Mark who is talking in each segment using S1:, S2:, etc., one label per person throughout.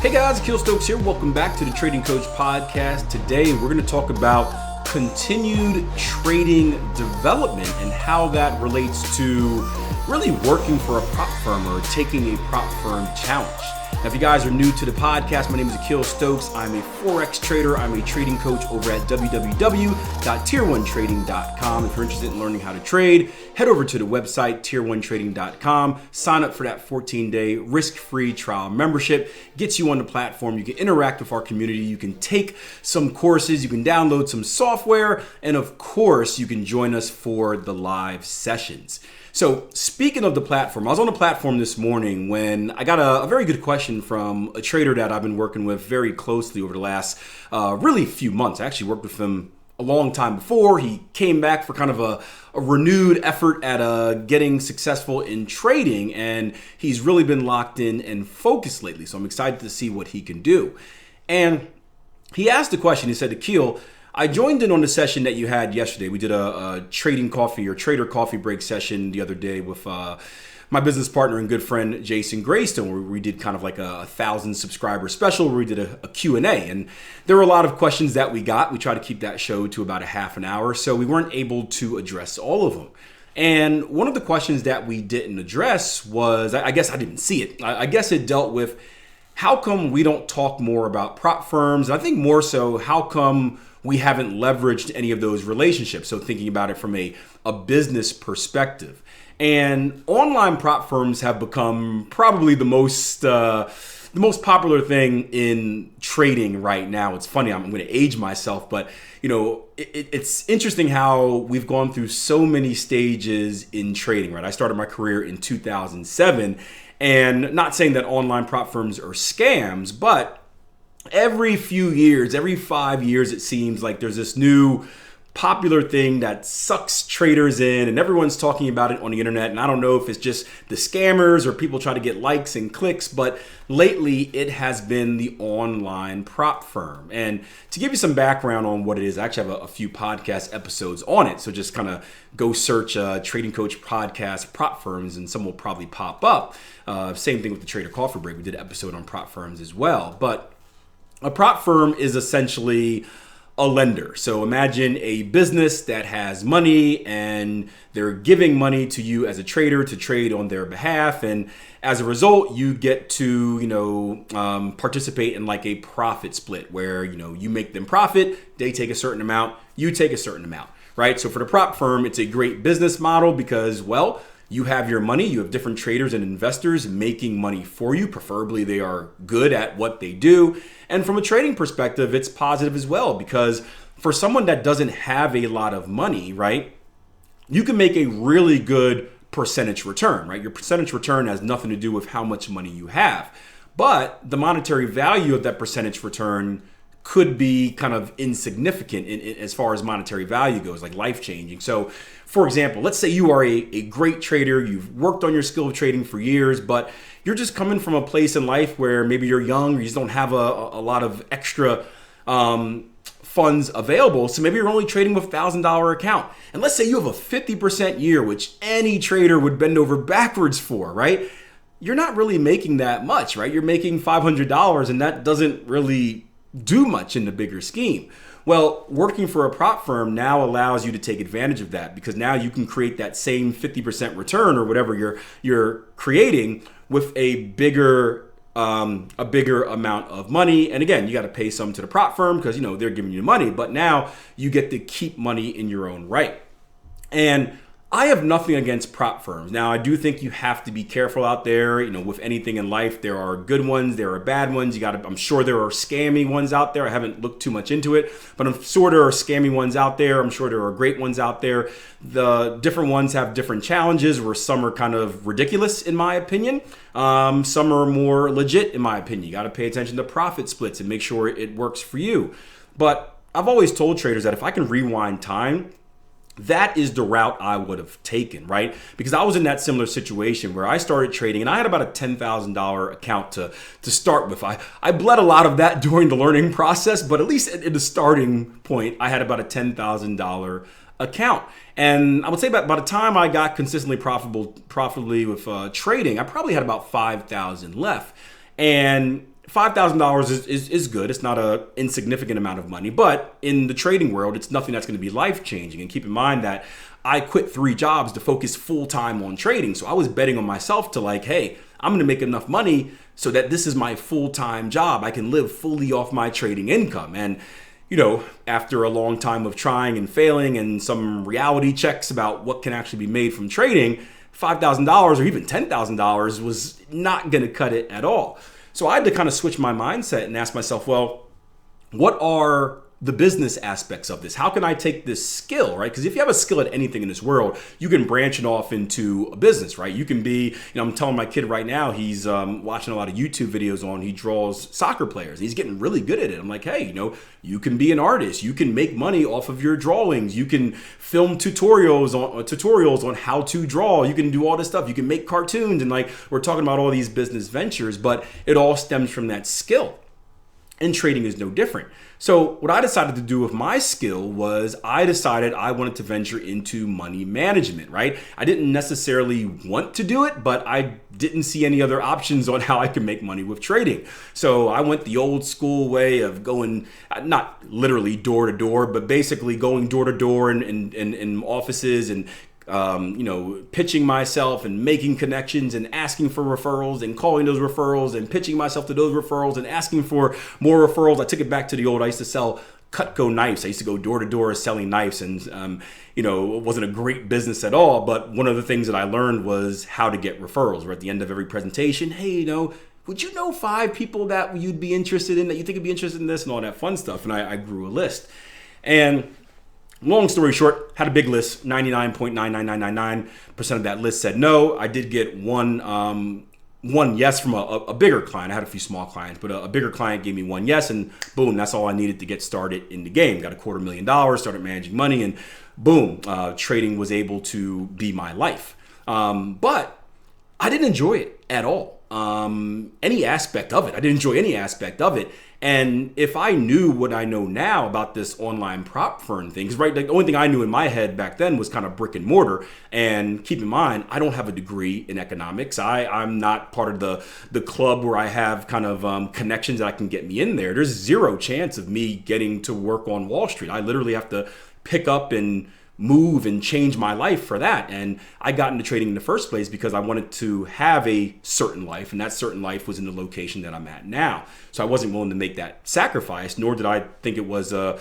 S1: Hey guys, Akil Stokes here. Welcome back to the Trading Coach Podcast. Today we're going to talk about continued trading development and how that relates to really working for a prop firm or taking a prop firm challenge. Now, if you guys are new to the podcast, my name is Akil Stokes. I'm a Forex trader. I'm a trading coach over at www.tier1trading.com. If you're interested in learning how to trade, head over to the website, tier1trading.com. Sign up for that 14-day risk-free trial membership. Gets you on the platform. You can interact with our community. You can take some courses. You can download some software. And of course, you can join us for the live sessions. So speaking of the platform, I was on the platform this morning when I got a very good question from a trader that I've been working with very closely over the last really few months. I actually worked with him a long time before. He came back for kind of a renewed effort at getting successful in trading, and he's really been locked in and focused lately. So I'm excited to see what he can do. And he asked the question, he said, Akil, I joined in on the session that you had yesterday. We did a trading coffee or trader coffee break session the other day with my business partner and good friend, Jason Greystone, where we did kind of like a 1,000 subscriber special where we did a Q&A. And there were a lot of questions that we got. We tried to keep that show to about a half an hour, so we weren't able to address all of them. And one of the questions that we didn't address was, I guess I didn't see it. I guess it dealt with how come we don't talk more about prop firms? And I think more so, how come we haven't leveraged any of those relationships? So thinking about it from a business perspective. And online prop firms have become probably the most popular thing in trading right now. It's funny, I'm going to age myself, but you know, it's interesting how we've gone through so many stages in trading, right? I started my career in 2007, and not saying that online prop firms are scams, but every few years, every 5 years, it seems like there's this new popular thing that sucks traders in, and everyone's talking about it on the internet. And I don't know if it's just the scammers or people try to get likes and clicks, but lately it has been the online prop firm. And to give you some background on what it is, I actually have a few podcast episodes on it. So just kind of go search Trading Coach Podcast prop firms and some will probably pop up. Same thing with the Trader Coffee Break. We did an episode on prop firms as well. But a prop firm is essentially a lender. So imagine a business that has money and they're giving money to you as a trader to trade on their behalf. And as a result, you get to, participate in like a profit split where, you make them profit, they take a certain amount, you take a certain amount, right? So for the prop firm, it's a great business model because, well, you have your money, you have different traders and investors making money for you. Preferably they are good at what they do. And from a trading perspective, it's positive as well because for someone that doesn't have a lot of money, right, you can make a really good percentage return, right? Your percentage return has nothing to do with how much money you have, but the monetary value of that percentage return could be kind of insignificant as far as monetary value goes, like life-changing. So for example, let's say you are a great trader, you've worked on your skill of trading for years, but you're just coming from a place in life where maybe you're young or you just don't have a lot of extra funds available. So maybe you're only trading with $1,000 account. And let's say you have a 50% year, which any trader would bend over backwards for, right? You're not really making that much, right? You're making $500 and that doesn't really do much in the bigger scheme. Well, working for a prop firm now allows you to take advantage of that because now you can create that same 50% return or whatever you're creating with a bigger amount of money. And again, you got to pay some to the prop firm because they're giving you money, but now you get to keep money in your own right. And I have nothing against prop firms. Now, I do think you have to be careful out there. With anything in life, there are good ones, there are bad ones. I'm sure there are scammy ones out there. I haven't looked too much into it, but I'm sure there are scammy ones out there. I'm sure there are great ones out there. The different ones have different challenges where some are kind of ridiculous, in my opinion. Some are more legit, in my opinion. You got to pay attention to profit splits and make sure it works for you. But I've always told traders that if I can rewind time, that is the route I would have taken, right? Because I was in that similar situation where I started trading and I had about a $10,000 account to start with. I bled a lot of that during the learning process, but at least at the starting point, I had about a $10,000 account. And I would say by the time I got consistently profitably with trading, I probably had about 5,000 left. And $5,000 is good. It's not an insignificant amount of money, but in the trading world, it's nothing that's going to be life changing. And keep in mind that I quit 3 jobs to focus full time on trading. So I was betting on myself to like, hey, I'm going to make enough money so that this is my full time job. I can live fully off my trading income. And after a long time of trying and failing and some reality checks about what can actually be made from trading, $5,000 or even $10,000 was not going to cut it at all. So I had to kind of switch my mindset and ask myself, well, what are the business aspects of this? How can I take this skill, right? Because if you have a skill at anything in this world, you can branch it off into a business, right? You can be, I'm telling my kid right now, he's watching a lot of YouTube videos he draws soccer players. He's getting really good at it. I'm like, hey, you can be an artist. You can make money off of your drawings. You can film tutorials on how to draw. You can do all this stuff. You can make cartoons. And like, we're talking about all these business ventures, but it all stems from that skill. And trading is no different. So what I decided to do with my skill was I decided I wanted to venture into money management, right? I didn't necessarily want to do it, but I didn't see any other options on how I could make money with trading. So I went the old school way of going, not literally door to door, but basically going door to door in offices and pitching myself and making connections and asking for referrals and calling those referrals and pitching myself to those referrals and asking for more referrals. I took it back to the old, I used to sell Cutco knives. I used to go door to door selling knives and, it wasn't a great business at all. But one of the things that I learned was how to get referrals. Where at the end of every presentation, hey, would you know 5 people that you'd be interested in, that you think would be interested in this and all that fun stuff. And I grew a list. And long story short, had a big list. 99.99999% of that list said no. I did get one yes from a bigger client. I had a few small clients, but a bigger client gave me one yes, and boom, that's all I needed to get started in the game. Got $250,000, started managing money, and boom, trading was able to be my life. But I didn't enjoy it at all. Any aspect of it. I didn't enjoy any aspect of it. And if I knew what I know now about this online prop firm thing, because the only thing I knew in my head back then was kind of brick and mortar. And keep in mind, I don't have a degree in economics. I'm not part of the club where I have kind of connections that I can get me in there. There's zero chance of me getting to work on Wall Street. I literally have to pick up and move and change my life for that. And I got into trading in the first place because I wanted to have a certain life, and that certain life was in the location that I'm at now. So I wasn't willing to make that sacrifice, nor did I think it was a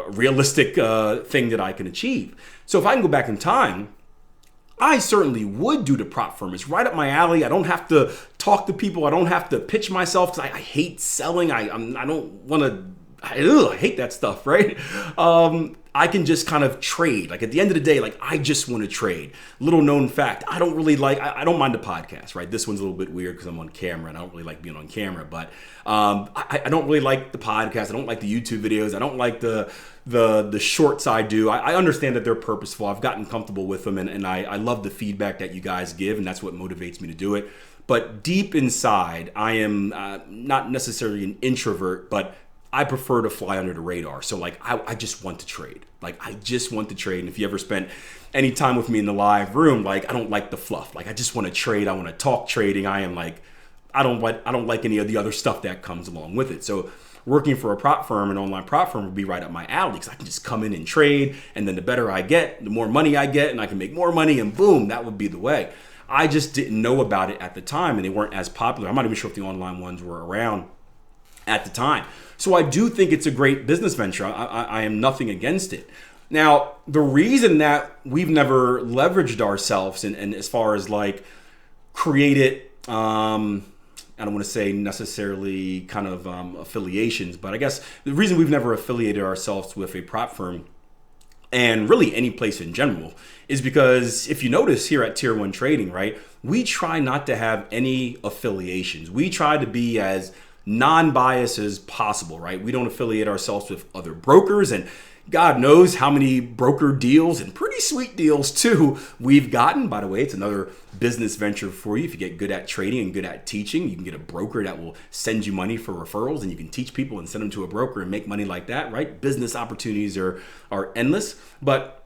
S1: realistic thing that I can achieve. So if I can go back in time, I certainly would do the prop firm. It's right up my alley. I don't have to talk to people. I don't have to pitch myself because I hate selling. I don't want to. I hate that stuff, right? I can just kind of trade. Like at the end of the day, like I just want to trade. Little known fact, I don't mind the podcast, right? This one's a little bit weird because I'm on camera and I don't really like being on camera, but I don't really like the podcast. I don't like the YouTube videos. I don't like the shorts I do. I understand that they're purposeful. I've gotten comfortable with them and I love the feedback that you guys give, and that's what motivates me to do it. But deep inside, I am not necessarily an introvert, but I prefer to fly under the radar. So like, I just want to trade. Like, I just want to trade. And if you ever spent any time with me in the live room, like, I don't like the fluff. Like, I just want to trade. I want to talk trading. I am like, I don't like any of the other stuff that comes along with it. So working for a prop firm, an online prop firm, would be right up my alley because I can just come in and trade. And then the better I get, the more money I get, and I can make more money, and boom, that would be the way. I just didn't know about it at the time, and they weren't as popular. I'm not even sure if the online ones were around at the time. So I do think it's a great business venture. I am nothing against it. Now, the reason that we've never leveraged ourselves and as far as like created, I don't want to say necessarily kind of affiliations, but I guess the reason we've never affiliated ourselves with a prop firm and really any place in general is because if you notice here at Tier 1 Trading, right, we try not to have any affiliations. We try to be as non-biased as possible, right? We don't affiliate ourselves with other brokers, and God knows how many broker deals and pretty sweet deals too we've gotten. By the way, it's another business venture for you. If you get good at trading and good at teaching, you can get a broker that will send you money for referrals, and you can teach people and send them to a broker and make money like that, right? Business opportunities are endless. But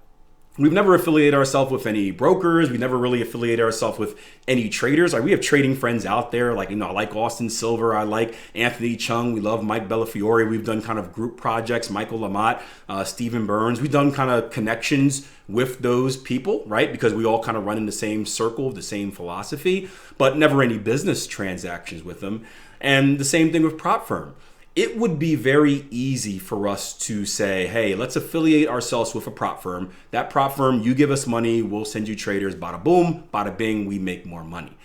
S1: We've never affiliated ourselves with any brokers. We never really affiliated ourselves with any traders. Like, we have trading friends out there. Like, I like Austin Silver. I like Anthony Chung. We love Mike Bellafiore. We've done kind of group projects, Michael Lamott, Stephen Burns. We've done kind of connections with those people, right? Because we all kind of run in the same circle, the same philosophy, but never any business transactions with them. And the same thing with Prop Firm. It would be very easy for us to say, hey, let's affiliate ourselves with a prop firm. That prop firm, you give us money, we'll send you traders, bada boom, bada bing, we make more money.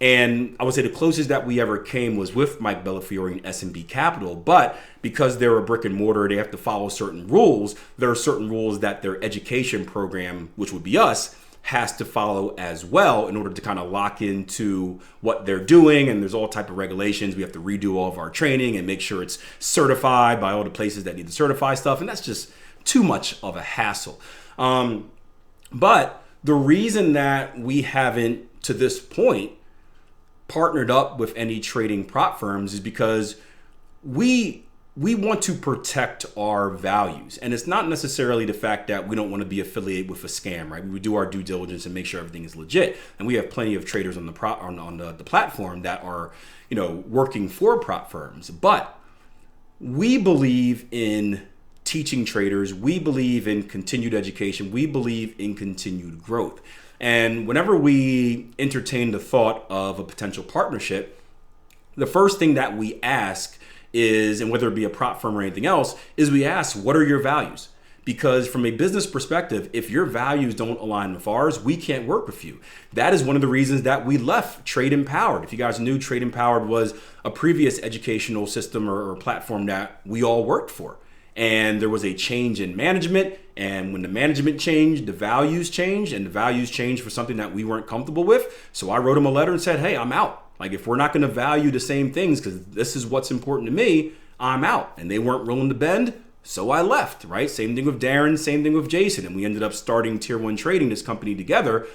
S1: And I would say the closest that we ever came was with Mike Bellafiore and S&B Capital. But because they're a brick and mortar, they have to follow certain rules. There are certain rules that their education program, which would be us, has to follow as well in order to kind of lock into what they're doing. And there's all type of regulations. We have to redo all of our training and make sure it's certified by all the places that need to certify stuff. And that's just too much of a hassle. But the reason that we haven't, to this point, partnered up with any trading prop firms is because we want to protect our values. And it's not necessarily the fact that we don't want to be affiliated with a scam, right? We would do our due diligence and make sure everything is legit. And we have plenty of traders on the platform that are, working for prop firms. But we believe in teaching traders. We believe in continued education. We believe in continued growth. And whenever we entertain the thought of a potential partnership, the first thing that we ask is, and whether it be a prop firm or anything else, is we ask, what are your values? Because from a business perspective, if your values don't align with ours, we can't work with you. That is one of the reasons that we left Trade Empowered. If you guys knew, Trade Empowered was a previous educational system or platform that we all worked for. And there was a change in management. And when the management changed, the values changed, and the values changed for something that we weren't comfortable with. So I wrote them a letter and said, hey, I'm out. Like, if we're not going to value the same things, because this is what's important to me, I'm out. And they weren't willing to bend, so I left, right? Same thing with Darren, same thing with Jason. And we ended up starting Tier 1 Trading, this company, together,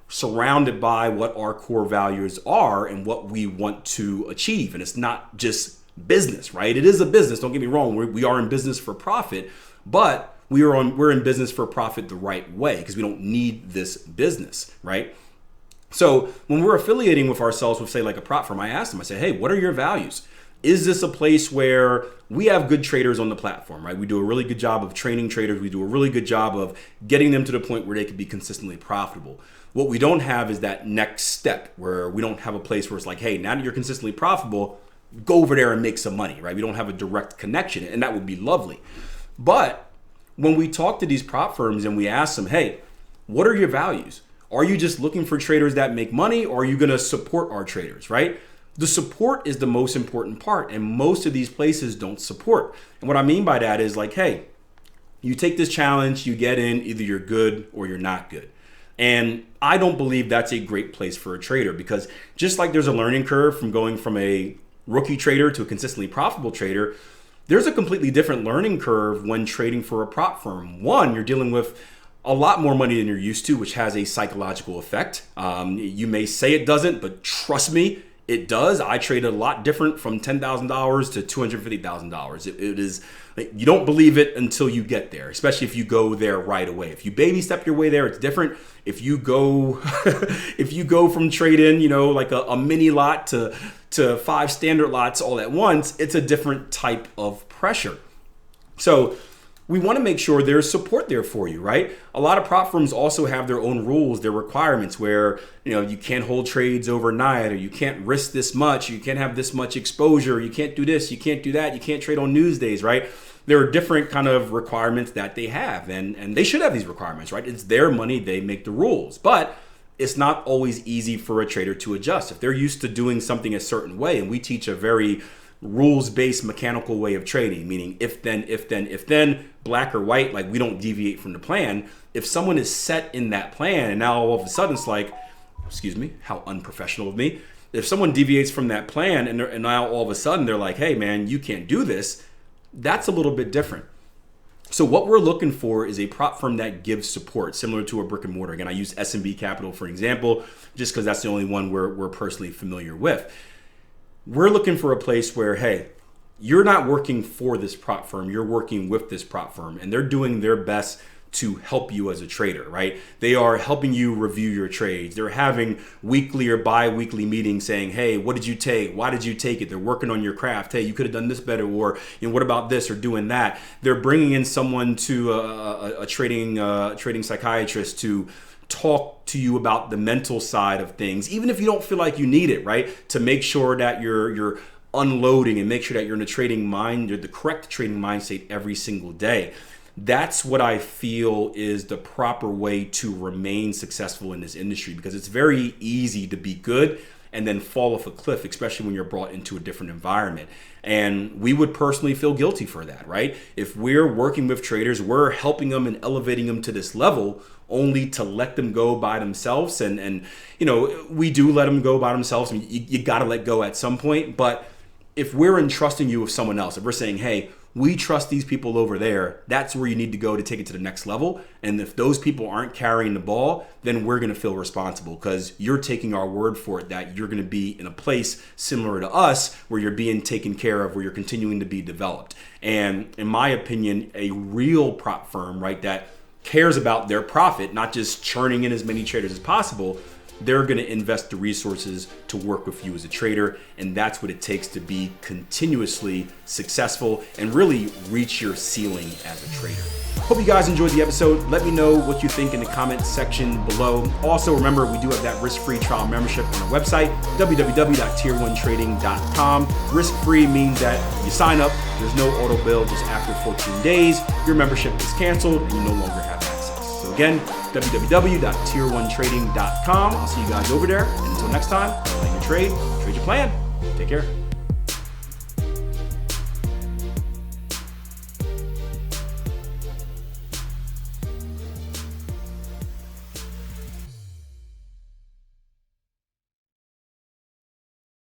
S1: surrounded by what our core values are and what we want to achieve. And it's not just business, right? It is a business, don't get me wrong. We are in business for profit, but we're in business for profit the right way, because we don't need this business, right? So when we're affiliating with ourselves with, say, like a prop firm, I ask them, I say, hey, what are your values? Is this a place where we have good traders on the platform, right? We do a really good job of training traders. We do a really good job of getting them to the point where they can be consistently profitable. What we don't have is that next step where we don't have a place where it's like, hey, now that you're consistently profitable, go over there and make some money, right? We don't have a direct connection, and that would be lovely. But when we talk to these prop firms and we ask them, hey, what are your values? Are you just looking for traders that make money, or are you going to support our traders, right? The support is the most important part, and most of these places don't support. And what I mean by that is like, hey, you take this challenge, you get in, either you're good or you're not good. And I don't believe that's a great place for a trader, because just like there's a learning curve from going from a rookie trader to a consistently profitable trader, there's a completely different learning curve when trading for a prop firm. One, you're dealing with a lot more money than you're used to, which has a psychological effect. You may say it doesn't, but trust me, it does. I traded a lot different from $10,000 to $250,000. It is, like, you don't believe it until you get there, especially if you go there right away. If you baby step your way there, it's different. If you go, if you go from trading, like a mini lot to 5 standard lots all at once, it's a different type of pressure. So we want to make sure there's support there for you, right? A lot of prop firms also have their own rules, their requirements, where you can't hold trades overnight, or you can't risk this much, you can't have this much exposure, you can't do this, you can't do that, you can't trade on news days, right? There are different kind of requirements that they have, and they should have these requirements, right? It's their money, they make the rules, but it's not always easy for a trader to adjust. If they're used to doing something a certain way, and we teach a very rules-based mechanical way of trading, meaning if then, black or white, like we don't deviate from the plan. If someone is set in that plan and now all of a sudden it's like, excuse me, how unprofessional of me. If someone deviates from that plan and now all of a sudden they're like, hey man, you can't do this, that's a little bit different. So what we're looking for is a prop firm that gives support, similar to a brick and mortar. Again, I use S&B Capital for example, just because that's the only one we're personally familiar with. We're looking for a place where, hey, you're not working for this prop firm, you're working with this prop firm, and they're doing their best to help you as a trader, right? They are helping you review your trades. They're having weekly or bi-weekly meetings saying, hey, what did you take? Why did you take it? They're working on your craft. Hey, you could have done this better, or what about this, or doing that. They're bringing in someone to a trading psychiatrist to talk to you about the mental side of things, even if you don't feel like you need it, right? To make sure that you're unloading and make sure that you're in a trading mind, you're the correct trading mind state every single day. That's what I feel is the proper way to remain successful in this industry, because it's very easy to be good and then fall off a cliff, especially when you're brought into a different environment. And we would personally feel guilty for that, right? If we're working with traders, we're helping them and elevating them to this level only to let them go by themselves. And we do let them go by themselves. I mean, you got to let go at some point. But if we're entrusting you with someone else, if we're saying, hey, we trust these people over there, that's where you need to go to take it to the next level. And if those people aren't carrying the ball, then we're going to feel responsible, because you're taking our word for it that you're going to be in a place similar to us where you're being taken care of, where you're continuing to be developed. And in my opinion, a real prop firm, right, that cares about their profit, not just churning in as many traders as possible, they're going to invest the resources to work with you as a trader. And that's what it takes to be continuously successful and really reach your ceiling as a trader. Hope you guys enjoyed the episode. Let me know what you think in the comments section below. Also, remember, we do have that risk-free trial membership on our website, www.tier1trading.com. Risk-free means that you sign up, there's no auto bill. Just after 14 days, your membership is canceled and you no longer have access. So again, www.tier1trading.com. I'll see you guys over there. And until next time, plan your trade, trade your plan. Take care.